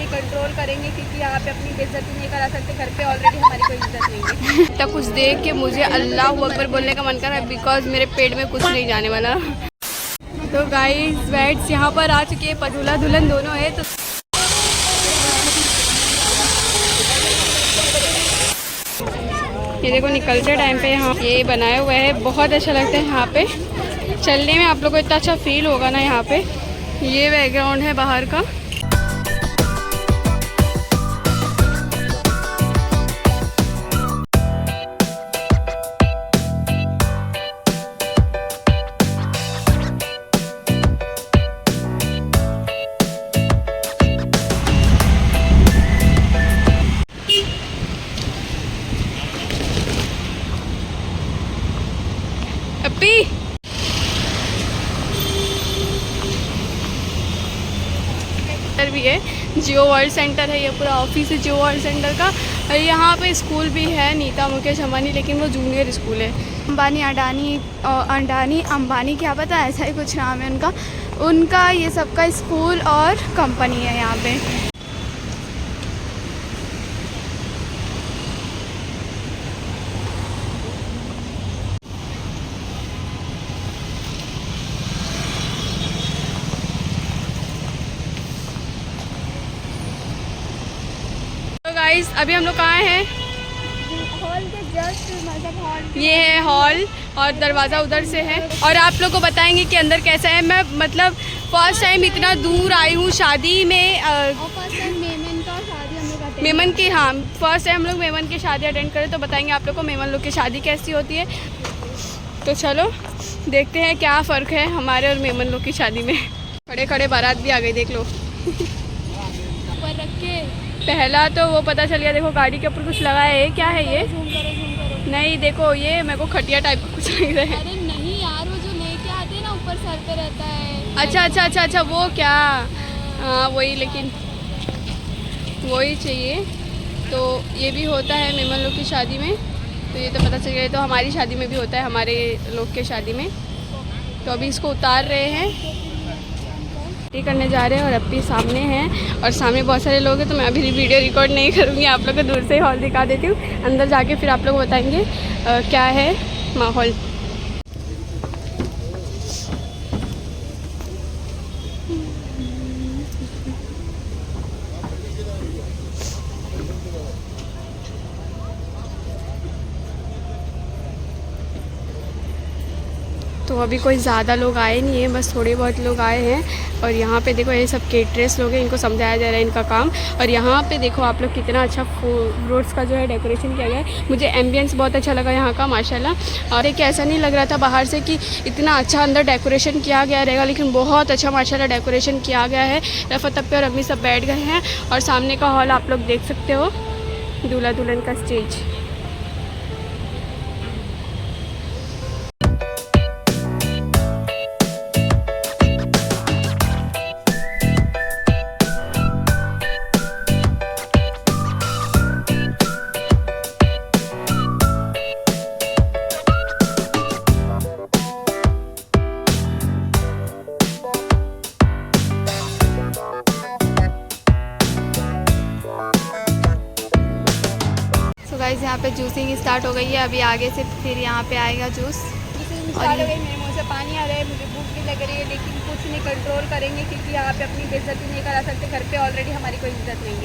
नहीं कंट्रोल करेंगे, क्योंकि यहाँ पे अपनी बेइज्जती नहीं करा सकते, घर पे ऑलरेडी हमारी कोई इज्जत नहीं है। तब कुछ देख के मुझे अल्लाह अकबर बोलने का मन कर रहा है, बिकॉज मेरे पेट में कुछ नहीं जाने वाला। तो गाइस बैट्स यहाँ पर आ चुके हैं, दूल्हा दुल्हन दोनों है। तो ये देखो निकलते टाइम पे यहाँ ये बनाया हुआ है, बहुत अच्छा लगता है यहाँ पे चलने में। आप लोगों को इतना अच्छा फील होगा ना यहाँ पे। ये बैकग्राउंड है बाहर का। अपी भी है, जियो वर्ल्ड सेंटर है, ये पूरा ऑफिस है जियो वर्ल्ड सेंटर का। यहाँ पे स्कूल भी है नीता मुकेश अंबानी, लेकिन वो जूनियर स्कूल है। अंबानी क्या पता, ऐसा ही कुछ नाम है उनका ये सबका स्कूल और कंपनी है यहाँ पे। गाइस अभी हम लोग कहाँ हैं? हॉल के जस्ट मतलब हॉल, ये है हॉल और दरवाज़ा उधर से है। और आप लोग को बताएंगे कि अंदर कैसा है। मैं मतलब फर्स्ट टाइम इतना दूर आई हूँ शादी में। फर्स्ट टाइम मेमन का शादी हम लोग मेमन की, हाँ फर्स्ट टाइम हम लोग मेमन की शादी अटेंड करें। तो बताएंगे आप लोग को मेमन लोग की शादी कैसी होती है। तो चलो देखते हैं क्या फ़र्क है हमारे और मेमन लोग की शादी में। खड़े खड़े बारात भी आ गई, देख लो। ऊपर रख के पहला तो वो पता चल गया। देखो गाड़ी के ऊपर कुछ लगा है, क्या है ये? झूम करो। नहीं देखो ये मेरे को खटिया टाइप का कुछ लग रहा है। अरे नहीं यार, वो जो लेके आते हैं ना ऊपर सर पे रहता है। अच्छा वो क्या? हाँ वही, लेकिन वही चाहिए। तो ये भी होता है मेमन लोग की शादी में। तो ये तो पता चल गया। तो हमारी शादी में भी होता है, हमारे लोग के शादी में। तो अभी इसको उतार रहे हैं, करने जा रहे हैं। और अभी सामने हैं और सामने बहुत सारे लोग हैं। तो मैं अभी वीडियो रिकॉर्ड नहीं करूँगी, आप लोग को दूर से ही हॉल दिखा देती हूँ। अंदर जाके फिर आप लोग को बताएंगे क्या है माहौल। तो अभी कोई ज़्यादा लोग आए नहीं हैं, बस थोड़े बहुत लोग आए हैं। और यहाँ पे देखो ये सब केटरर्स लोग हैं, इनको समझाया जा रहा है इनका काम। और यहाँ पे देखो आप लोग कितना अच्छा फ्रूट्स का जो है डेकोरेशन किया गया है। मुझे एम्बियंस बहुत अच्छा लगा यहाँ का माशाल्लाह। और एक ऐसा नहीं लग रहा था बाहर से कि इतना अच्छा अंदर डेकोरेशन किया गया रहेगा, लेकिन बहुत अच्छा माशाल्लाह डेकोरेशन किया गया है। रफ़त अप्पी और अम्मी सब बैठ गए हैं। और सामने का हॉल आप लोग देख सकते हो, दूल्हा दुल्हन का स्टेज। गाइस यहाँ पे जूसिंग स्टार्ट हो गई है। अभी आगे से फिर यहाँ पे आएगा जूस। और मेरे मुँह से पानी आ रहा है, मुझे भूख भी लग रही है, लेकिन कुछ नहीं कंट्रोल करेंगे, क्योंकि यहाँ पे अपनी बेइज्जती नहीं करा सकते, घर पे ऑलरेडी हमारी कोई इज्जत नहीं है।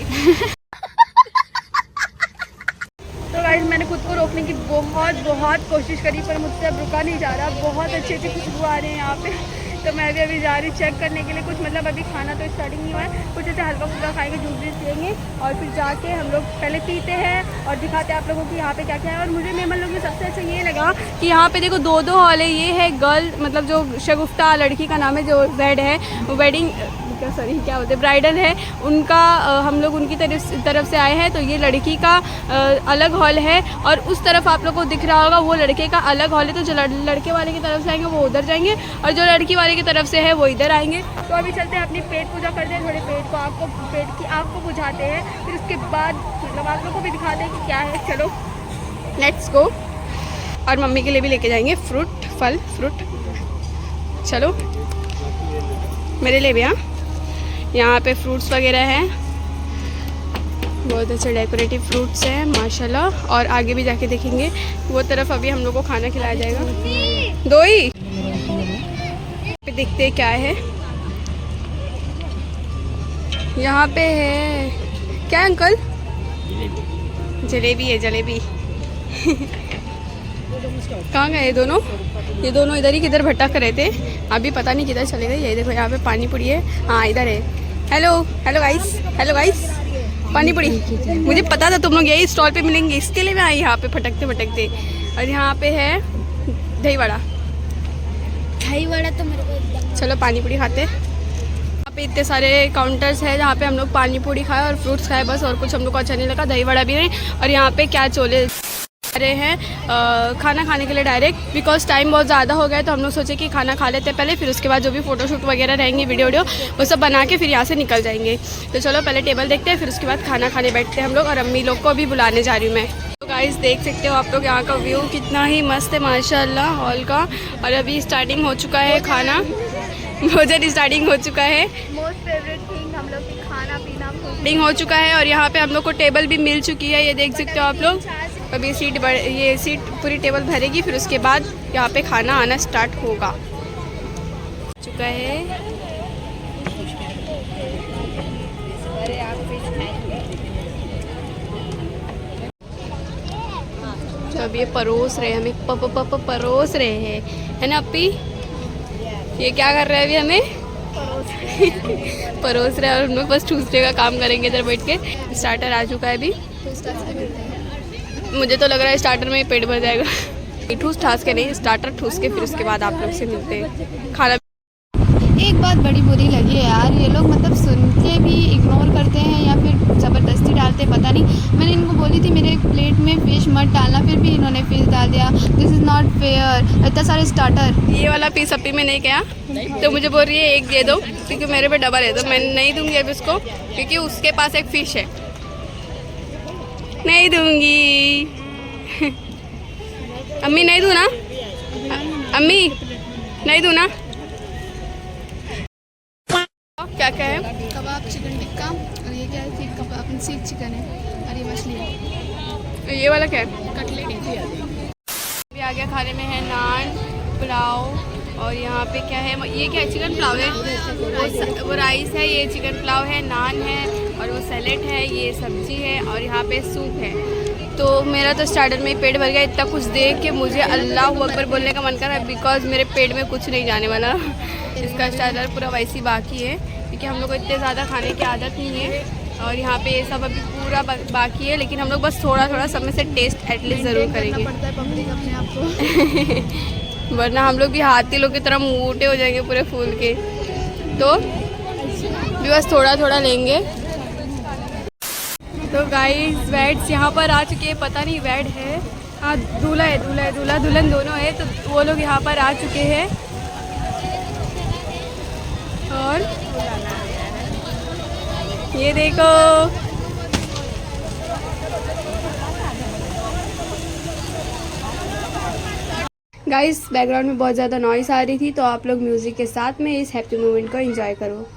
तो गाइस मैंने खुद को रोकने की बहुत कोशिश करी, पर मुझसे अब रुका नहीं जा रहा। बहुत अच्छी खुशबू आ रही है यहाँ पे। तो मैं भी अभी जा रही चेक करने के लिए। कुछ मतलब अभी खाना तो स्टार्टिंग नहीं हुआ है, कुछ ऐसे हल्का फुल्का खाएंगे, जूस भी पिएंगे। और फिर जाके हम लोग पहले पीते हैं और दिखाते हैं आप लोगों को यहाँ पे क्या क्या है। और मुझे मेमन लोग में सबसे अच्छा ये लगा कि यहाँ पे देखो दो हॉल है। ये है गर्ल, मतलब जो शगुफ्ता लड़की का नाम है, जो वेड है, वेडिंग क्या बोलते हैं, ब्राइडल है उनका। हम लोग उनकी तरफ से आए हैं। तो ये लड़की का अलग हॉल है, और उस तरफ आप लोग को दिख रहा होगा वो लड़के का अलग हॉल है। तो जो लड़के वाले की तरफ से आएंगे वो उधर जाएंगे, और जो लड़की वाले की तरफ से है वो इधर आएंगे। तो अभी चलते हैं, अपनी पेट पूजा करते हैं, थोड़े पेट की आग को बुझाते हैं। फिर उसके बाद मतलब आप लोग को भी दिखाते हैं कि क्या है। चलो लेट्स गो। और मम्मी के लिए भी लेके जाएंगे फ्रूट। चलो मेरे लिए भी। हाँ यहाँ पे फ्रूट्स वगैरह हैं। बहुत अच्छे डेकोरेटिव फ्रूट्स हैं माशाल्लाह। और आगे भी जाके देखेंगे वो तरफ, अभी हम लोग को खाना खिलाया जाएगा। दो ही पे देखते हैं क्या है यहाँ पे। है क्या अंकल? जलेबी है, जलेबी। कहाँ गए ये दोनों? ये दोनों इधर ही किधर भटक रहे थे, अभी पता नहीं किधर चले गए। ये देखो यहाँ पे पानी पूरी है। हाँ इधर है। Hello hello guys, hello guys. पानी पूरी मुझे पता था तुम लोग यही स्टॉल पे मिलेंगे, इसके लिए मैं आई यहाँ पे भटकते भटकते। और यहाँ पे है दही वड़ा। दही वड़ा तो मेरे को एकदम। चलो पानी पूरी खाते। यहाँ पे इतने सारे काउंटर्स है जहाँ पे हम लोग पानी पूरी खाए और फ्रूट्स खाए बस, और कुछ हम लोग को अच्छा नहीं लगा। दही वड़ा भी नहीं। और यहाँ पे क्या चोले रहे हैं खाना खाने के लिए डायरेक्ट, बिकॉज टाइम बहुत ज़्यादा हो गया तो हम लोग सोचे कि खाना खा लेते पहले, फिर उसके बाद जो भी फ़ोटोशूट वगैरह रहेंगे वीडियो वो सब बना के फिर यहाँ से निकल जाएंगे। तो चलो पहले टेबल देखते हैं, फिर उसके बाद खाना खाने बैठते हैं हम लोग। और अम्मी लोग को भी बुलाने जा रही हूँ मैं। तो गाइस देख सकते हो आप लोग यहाँ का व्यू कितना ही मस्त है माशाल्लाह हॉल का। और अभी स्टार्टिंग हो चुका है खाना, भोजन स्टार्टिंग हो चुका है। मोस्ट फेवरेट थिंग हम लोग की खाना पीना डिंग हो चुका है। और यहाँ पे हम लोग को टेबल भी मिल चुकी है, ये देख सकते हो आप लोग। अभी ये सीट पूरी टेबल भरेगी, फिर उसके बाद यहाँ पे खाना आना स्टार्ट होगा। चुका है तो अब ये परोस रहे हमें, परोस रहे हैं, है ना अपी? ये क्या कर रहे हैं अभी हमें? परोस रहे हैं। और हम लोग बस ठूसने का काम करेंगे इधर बैठ के। स्टार्टर आ चुका है अभी। मुझे तो लग रहा है स्टार्टर में ही पेट भर जाएगा। ठूस ठास के नहीं, स्टार्टर ठूस के फिर उसके बाद आप लोग से मिलते हैं। खाना एक बात बड़ी बुरी लगी है यार, ये लोग मतलब सुन के भी इग्नोर करते हैं या फिर ज़बरदस्ती डालते हैं, पता नहीं। मैंने इनको बोली थी मेरे प्लेट में फ़िश मत डालना, फिर भी इन्होंने फ़िश डाल दिया। This is not fair. इतना सारे स्टार्टर। ये वाला पीस अपी में नहीं गया तो मुझे बोल रही है एक दे दो, क्योंकि मेरे पे डबल है। तो मैं नहीं दूंगी अभी उसको, क्योंकि उसके पास एक फ़िश है। नहीं दूंगी। अम्मी नहीं दूँ ना, अम्मी नहीं दूँ ना। क्या क्या है? कबाब, चिकन टिक्का, और ये क्या है? सीख कबाब, सीख चिकन है, और ये मछली है। ये वाला क्या है? कटलेट। अभी आ गया खाने में है नान, पुलाव, और यहाँ पे क्या है? ये क्या है? चिकन पुलाव है। वो राइस है, ये चिकन पुलाव है, नान है, और वो सैलेड है, ये सब्जी है, और यहाँ पे सूप है। तो मेरा तो स्टार्टर में ही पेट भर गया। इतना कुछ देख के मुझे अल्लाह अकबर बोलने का मन कर रहा है, बिकॉज मेरे पेट में कुछ नहीं जाने वाला। इसका स्टार्टर पूरा वैसे ही बाकी है, क्योंकि हम लोग को इतने ज़्यादा खाने की आदत नहीं है। और यहाँ पे ये सब अभी पूरा बाकी है, लेकिन हम लोग बस थोड़ा थोड़ा समय से टेस्ट एटलीस्ट ज़रूर करेंगे। पड़ता है पब्लिक अपने आप को। वरना हम लोग भी हाथी लोग की तरह मोटे हो जाएंगे पूरे फूल के। तो भी बस थोड़ा थोड़ा लेंगे। तो गाइस वैड्स यहाँ पर आ चुके हैं, पता नहीं वैड है, हाँ दूल्हा है, दूल्हा दुल्हन दोनों है। तो वो लोग यहाँ पर आ चुके हैं। और ये देखो गाइस बैकग्राउंड में बहुत ज़्यादा नॉइस आ रही थी, तो आप लोग म्यूज़िक के साथ में इस हैप्पी मोमेंट को एंजॉय करो।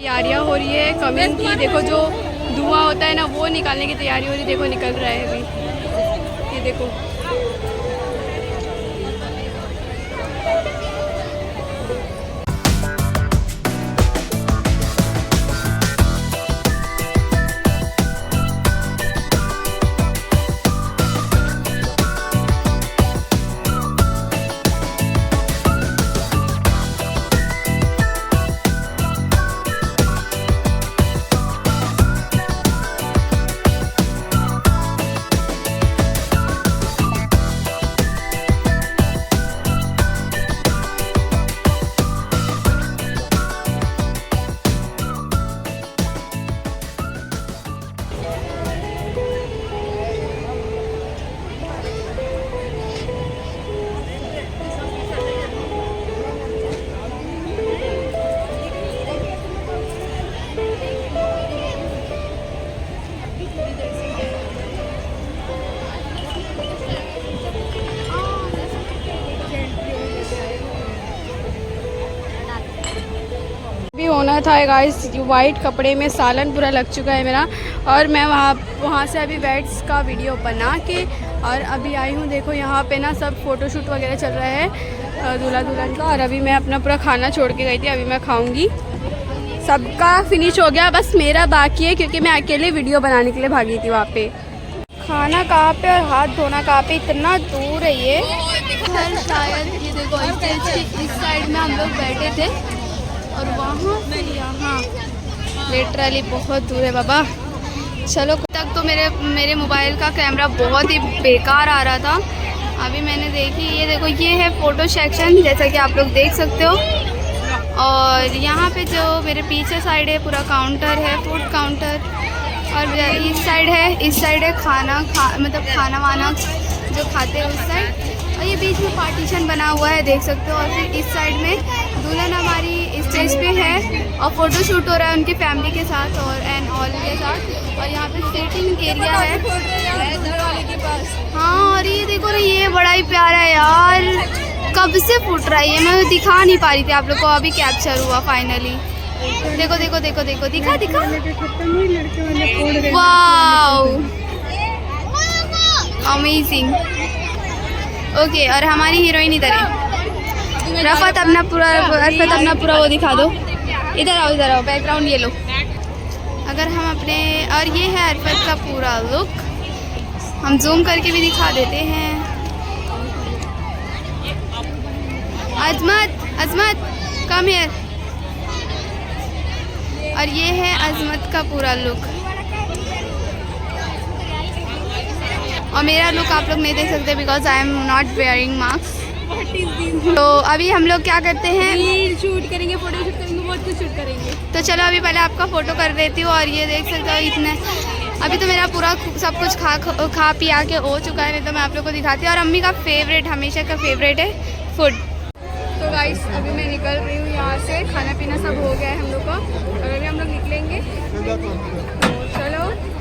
तैयारियां हो रही है कमिंग की। देखो जो धुआं होता है ना, वो निकालने की तैयारी हो रही है। देखो निकल रहा है अभी, ये देखो। था गाइस, वाइट कपड़े में सालन पूरा लग चुका है मेरा। और मैं वहाँ से अभी वेड्स का वीडियो बना के और अभी आई हूँ। देखो यहाँ पे ना सब फ़ोटोशूट वगैरह चल रहा है दूल्हा दुल्हन का। और अभी मैं अपना पूरा खाना छोड़ के गई थी, अभी मैं खाऊँगी। सबका फिनिश हो गया, बस मेरा बाकी है क्योंकि मैं अकेले वीडियो बनाने के लिए भागी थी वहाँ पे। खाना कहाँ पे और हाथ धोना कहाँ पे, इतना दूर है ये। शायद ये देखो स्टेज के इस साइड में हम लोग बैठे थे और वहाँ से यहाँ लिटरली बहुत दूर है बाबा। चलो, तक तो मेरे मोबाइल का कैमरा बहुत ही बेकार आ रहा था। अभी मैंने देखी, ये देखो ये है फ़ोटो सेक्शन, जैसा कि आप लोग देख सकते हो। और यहाँ पे जो मेरे पीछे साइड है पूरा काउंटर है, फूड काउंटर। और इस साइड है मतलब खाना वाना जो खाते हैं उस साइड। और ये बीच में पार्टीशन बना हुआ है, देख सकते हो। और फिर इस साइड में दुल्हन हमारी स्टेज पे है और फ़ोटो शूट हो रहा है उनकी फैमिली के साथ और एंड ऑल के साथ। और यहाँ पे सीटिंग एरिया है हाँ। और ये देखो ना, ये बड़ा ही प्यारा है यार, कब से फूट रहा है ये, मैं दिखा नहीं पा रही थी आप लोग को, अभी कैप्चर हुआ फाइनली। देखो देखो देखो देखो, दिखा वाओ, अमेजिंग। ओके, और हमारी हीरोइन इधर है। रफत अपना पूरा वो दिखा दो। इधर आओ, बैकग्राउंड ये लो। अगर हम अपने, और ये है अरफत का पूरा लुक, हम जूम करके भी दिखा देते हैं। अजमत कम हियर। और ये है अजमत का पूरा लुक। और मेरा लुक आप लोग नहीं देख सकते because I am not wearing mask. तो अभी हम लोग क्या करते हैं, रील शूट करेंगे, फोटो शूट करेंगे, बहुत कुछ शूट करेंगे। तो चलो अभी पहले आपका फ़ोटो कर देती हूँ। और ये देख सकते हो इतने, अभी तो मेरा पूरा सब कुछ खा पी के हो चुका है, नहीं तो मैं आप लोग को दिखाती हूँ। और अम्मी का फेवरेट, हमेशा का फेवरेट है फूड। तो गाइस अभी मैं निकल रही हूँ यहाँ से, खाना पीना सब हो गया है हम लोग का और अभी हम लोग निकलेंगे। तो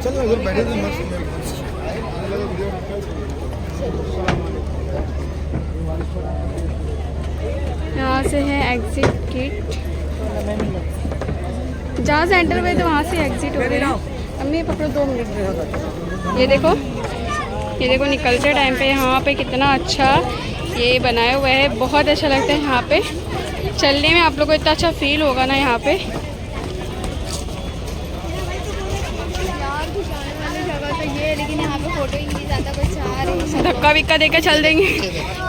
चलो इधर बैठे थे मस्त। यहाँ से है एग्जिट गेट, जहाँ से एंटर हुए तो वहाँ से एग्जिट हो रहे हैं। अम्मी पकड़ो 2 मिनट। ये देखो निकलते टाइम पे यहाँ पे कितना अच्छा ये बनाया हुआ है, बहुत अच्छा लगता है यहाँ पे चलने में। आप लोगों को इतना अच्छा फील होगा ना यहाँ पे। जगह तो ये, लेकिन यहाँ पे फोटो ही नहीं ज़्यादा कुछ आ रही, धक्का विक्का देकर चल देंगे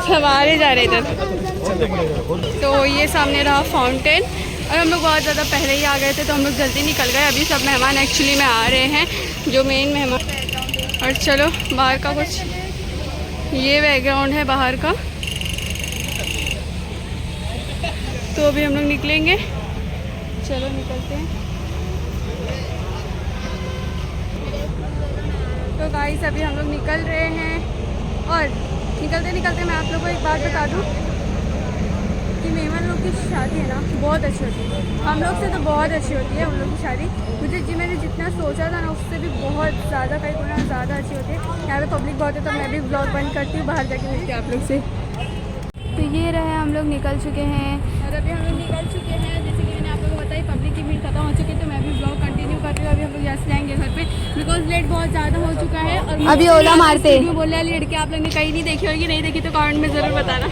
सब आ रहे जा रहे इधर। तो ये सामने रहा फाउंटेन और हम लोग बहुत ज़्यादा पहले ही आ गए थे तो हम लोग जल्दी निकल गए। अभी सब मेहमान एक्चुअली में आ रहे हैं, जो मेन मेहमान। और चलो बाहर का कुछ ये बैकग्राउंड है बाहर का। तो अभी हम लोग निकलेंगे, चलो निकलते हैं। तो गाइस अभी हम लोग निकल रहे हैं और निकलते निकलते मैं आप लोगों को एक बात बता दूं कि मेहमान लोग की शादी है ना बहुत अच्छी होती है, हम लोग से तो बहुत अच्छी होती है उन लोग की शादी। मैंने जितना सोचा था ना उससे भी बहुत ज़्यादा, कई गुना ज़्यादा अच्छी होती है। यहाँ पे पब्लिक बहुत है तो मैं भी ब्लॉग बंद करती हूँ, बाहर जाके मिलती हूँ आप लोग से। तो ये रहे, हम लोग निकल चुके हैं और अभी हम लोग निकल चुके हैं। जैसे कि मैंने आप लोगों को बताया पब्लिक की भीड़ खत्म हो चुकी है, तो मैं भी ब्लॉग कंटिन्यू कर रही हूँ। अभी हम लोग यहाँ से जाएंगे घर पे बिकॉज लेट बहुत ज़्यादा हो चुका है। और अभी ओला मारते बोल रहे हैं लड़के, आप लोग ने कहीं नहीं देखी होगी, नहीं देखी तो कमेंट में ज़रूर बताना।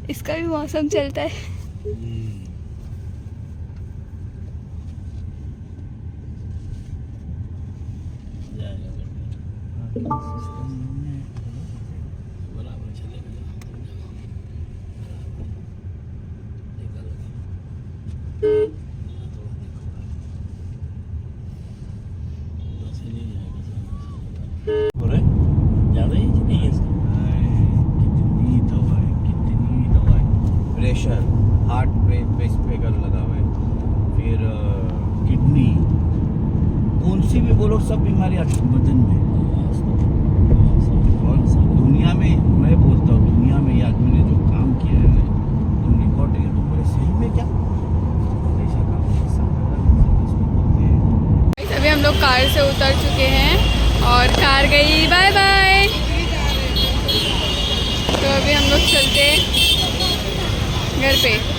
इसका भी मौसम चलता है। प्रेशर, हार्ट पेसमेकर लगा हुआ है, फिर किडनी, कौन सी भी बोलो सब बीमारियां बदन में। और दुनिया में मैं बोलता हूँ, दुनिया में ये आदमी ने जो काम किया है तुम रिकॉर्ड है, तो बोले सही में क्या ऐसा काम बोलते हैं। अभी हम लोग कार से उतर चुके हैं और कार गई बाय बाय। पे